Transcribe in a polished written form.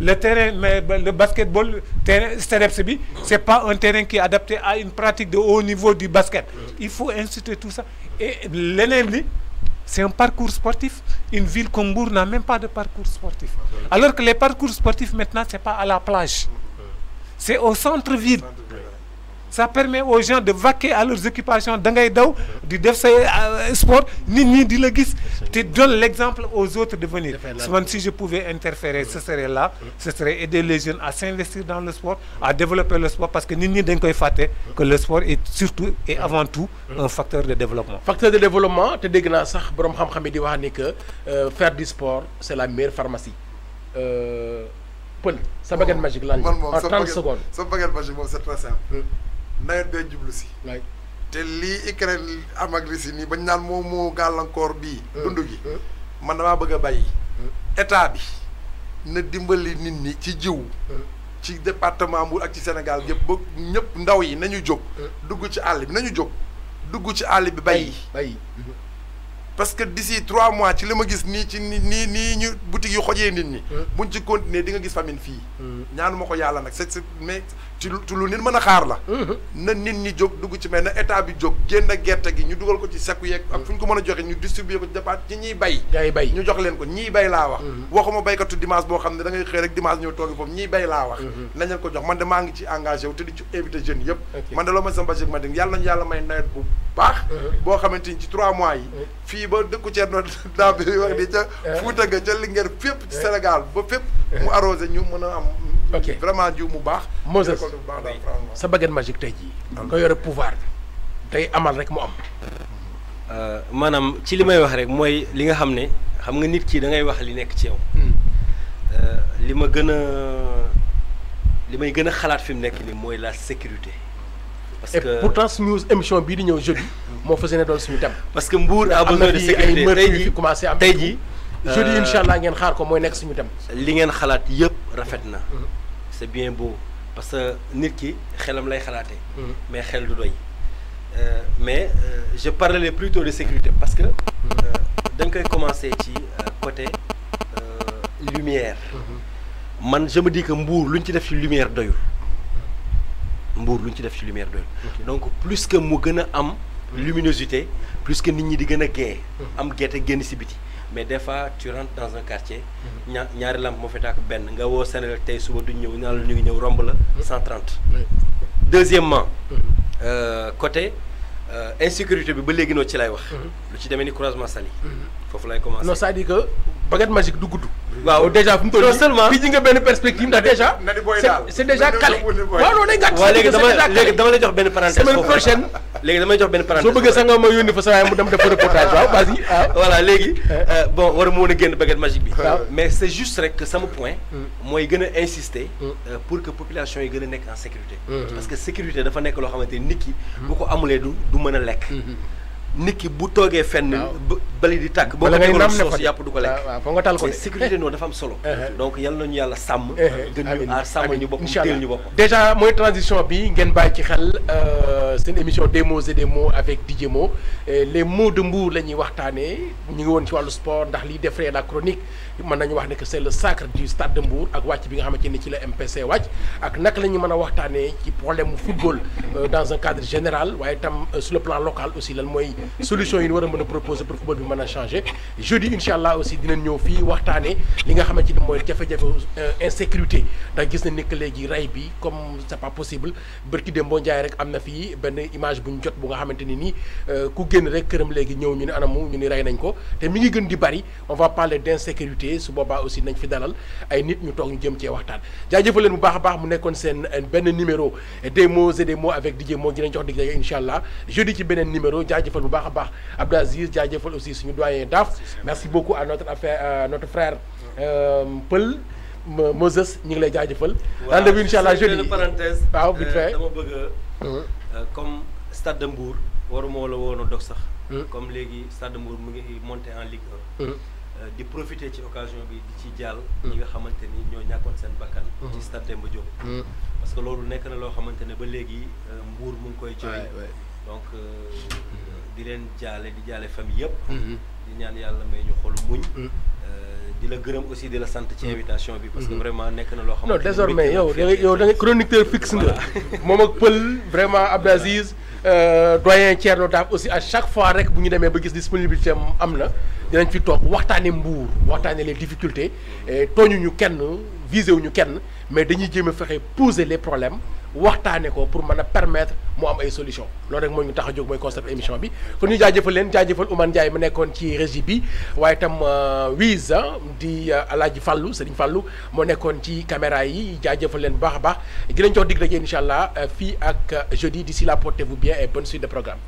le terrain, mais le basketball, terrain Stereps, c'est pas un terrain qui est adapté à une pratique de haut niveau du basket. Il faut inciter tout ça. Et l'ennemi, c'est un parcours sportif. Une ville comme Mbour n'a même pas de parcours sportif. Alors que les parcours sportifs, maintenant, c'est pas à la plage. C'est au centre-ville. Ça permet aux gens de vaquer à leurs occupations. Dangay daw di def say sport, nit ñi di la gis, te donne l'exemple aux autres de venir. Si je pouvais interférer, ce serait là, ce serait aider les jeunes à s'investir dans le sport, à développer le sport, parce que nit ñi dañ koy faté que le sport est surtout et avant tout un facteur de développement. Facteur de développement, te dégg naa sax borom xam-xam yi di wax ni que faire du sport c'est la meilleure pharmacie. Paul, sa baguette magique lan en 30 secondes. Sa baguette magique moom c'est très simple. Nawet bee jublu si. te lii Ukraine am ak Russie nii bañ naan moom moo gàllankoor bii. dund gi man damaa bëgg a bàyyi. état bi na dimbali nit ñi ci jiw. ci département Mbour ak ci Sénégal yëpp ba ñëpp ndaw yi nañu jóg. dugg ci àll bi nañu jóg dugg ci àll bi bàyyi. parce que d'ici 3 mois ci li ma gis nii ci nii ñu boutique yu xojee nit ñi. buñ ci continuer di nga gis famine fii. ñaanuma ko yàlla nag c'est mais ci lu nit mën a xaar la. na nit ñi jóg dugg ci mais na état bi jóg génn gerte gi ñu dugal ko ci sekku yeeg ak fu ñu ko mën a joxe ñu distribuer ko ci dépaat ci ñiy bay. ñu jox leen ko ñiy bay laa wax. waxuma baykatu dimanche boo xam ne da ngay xëy rek dimanche ñëw toogi foofu ñiy bay laa wax. nañ leen ko jox man de maa ngi ci engagé wu te di ci invité jeunes yëpp. man de loolu mooy sama budget ma dégg yàlla nañu yàlla may nawet bu baax. boo xamante ni ci 3 mois yi. fii ba dëkku Thierno daa bi wax di ca Fuuta ga ca Linguère fépp ci Sénégal ba fépp mu arrosé ñu mën a am. ok vraiment jiw mu baax. Moses sa baguette magique tey jii. nga yore pouvoir bi tey amal rek mu am. maanaam ci li may wax rek mooy li nga xam ne xam nga nit ki da ngay wax li nekk ci yow. li may gën a xalaat fi mu nekk nii mooy la sécurité. parce que et pourtant suñu émission bii di ñëw jeudi moo fas yéene doon suñu thème. parce que Mbour a besoin de sécurité tey jii commencé am tey jii. jeudi incha allah ngeen xaar ko mooy nekk suñu thème. li ngeen xalaat yëpp rafet na. c'est bien beau parce que nit ki xelam lay xalaatee. mais xel du doy. mais je parlerai plutôt de sécurité parce que dañ koy commencer ci côté lumière. man je me dis que Mbour lu ñu ci def ci lumière doyul. Mbour lu ñu ci def ci lumière doyul. donc plus que mu gën a am. luminosité plus que nit ñi di gën a gee. am gerte génn si biti. mais des fois tu rentres dans un quartier. ñaari lampe moo fi tàkk benn nga woo Sénégal tey suba duñ ñëw naa la ñu ngi ñëw romb la 130. deuxièmement côté insécurité bi ba léegi noo ci lay wax. lu ci demee ni croisement Saly. foofu lay commencer. non c'est-à-dire que baguette magique du gudd. waaw déjà fu mu toll non seulement fii ji nga benn perspective ndax déjà. c'est déjà calé. waaw non day gàtt. waaw léegi dama lay jox benn parenthèse. semaine prochaine. léegi damay jox benn parenthèse. soo bëggee sax nga ma yónni fa sa waay mu dem def reportage waaw vas-y. voilà léegi bon war a mën a génn baguette magique bi. mais c'est juste rek que sama point. mooy gën a insister. pour que population yi gën a nekk en sécurité. parce que sécurité dafa nekk loo xamante ni nit ki. bu ko amulee du mën a lekk. nit ki bu toogee fenn. bali di tàkk boo ko tegaloon soos yàpp du ko lekk. waaw foog nga tal ko de sécurité noonu dafa am solo. donc yal nañu yàlla sàmm. gën ñu aar sàmm ñu boppam teel ñu boppam. déjà mooy transition bi ngeen bàyyi ci xel seen émission des mots et des mots avec DJ Mo les mots de Mbour la ñuy waxtaanee ñu ngi woon ci wàllu sport ndax liy defree la chronique mën nañu wax ne que c'est le sacre du stade de Mbour ak wàcc bi nga xamante ni ci la MPC wàcc ak naka la ñu mën a waxtaanee ci problème mu football dans un cadre général waaye tam sur le plan local aussi lan mooy solution yi ñu war a mën a proposer pour football bi mën a changer jeudi incha allah aussi dinañ ñëw fii waxtaanee li nga xamante ni mooy jafe-jafe insécurité ndax gis nañ ne que léegi rey bi comme c'est pas possible bërki dem boo njaay rek am na fii benn image bu ñu jot bu nga xamante ni nii ku génn rek këram léegi ñëw ñu ne anamu ñu ni rey nañ ko te mi ngi gën di bari on va parler d'insécurité su boobaa aussi nañ fi dalal ay nit ñu toog ñu jëm cee waxtaan jaajëfal leen bu baax a baax mu nekkoon seen benn numéro des mots et des mots avec DJ Mo dinañ jox dig daje incha allah jeudi ci beneen numéro jaajëfal bu baax a baax Abdou Aziz jaajëfal aussi suñu doyen Daf merci beaucoup à notre frère Peul Moses ñu ngi lay jaajëfal. rendez-vous incha allah jeudi parenthèse waaw vite fait dama bëgg comme Stade de Mbour waruma la woon a dog sax. comme léegi Stade de Mbour mu ngi monté en Ligue 1. di profiter ci occasion bi di ci jàll. ñi nga xamante ni ñoo ñàkkoon seen bakkan. ci Stade Demba Diop. parce que loolu nekk na loo xamante ne ba léegi Mbour mu ngi koy jooy. donc di leen jaale di jaale famille yëpp. di ñaan yàlla may ñu xolu muñ. di la gërëm aussi de la santé ci invitation bi parce que vraiment nekk na loo xam non désormais yow da nga chroniqueur fixe nga moom ak Pël vraiment Abdou Aziz doyen Thierno Daaf aussi à chaque fois rek bu ñu demee ba gis disponibilité am na dinañ fi toog waxtaane Mbour waxtaane les difficultés tooñuñu kenn visé wuñu kenn mais dañuy jéem a fexe poser les problèmes waxtaane ko pour mën a permettre mu am ay solution loolu rek moo ñu tax a jóg mooy concept émission bi kon ñu jaajëfal leen jaajëfal Oumar Ndiaye mu nekkoon ci régie bi waaye itam Wiz di Alaaji Fallou Serigne Fallou moo nekkoon ci caméra yi jaajëfal leen bu baax a baax di leen jox dig daje incha allah fii ak jeudi d'ici là portez-vous bien et bonne suite de programme.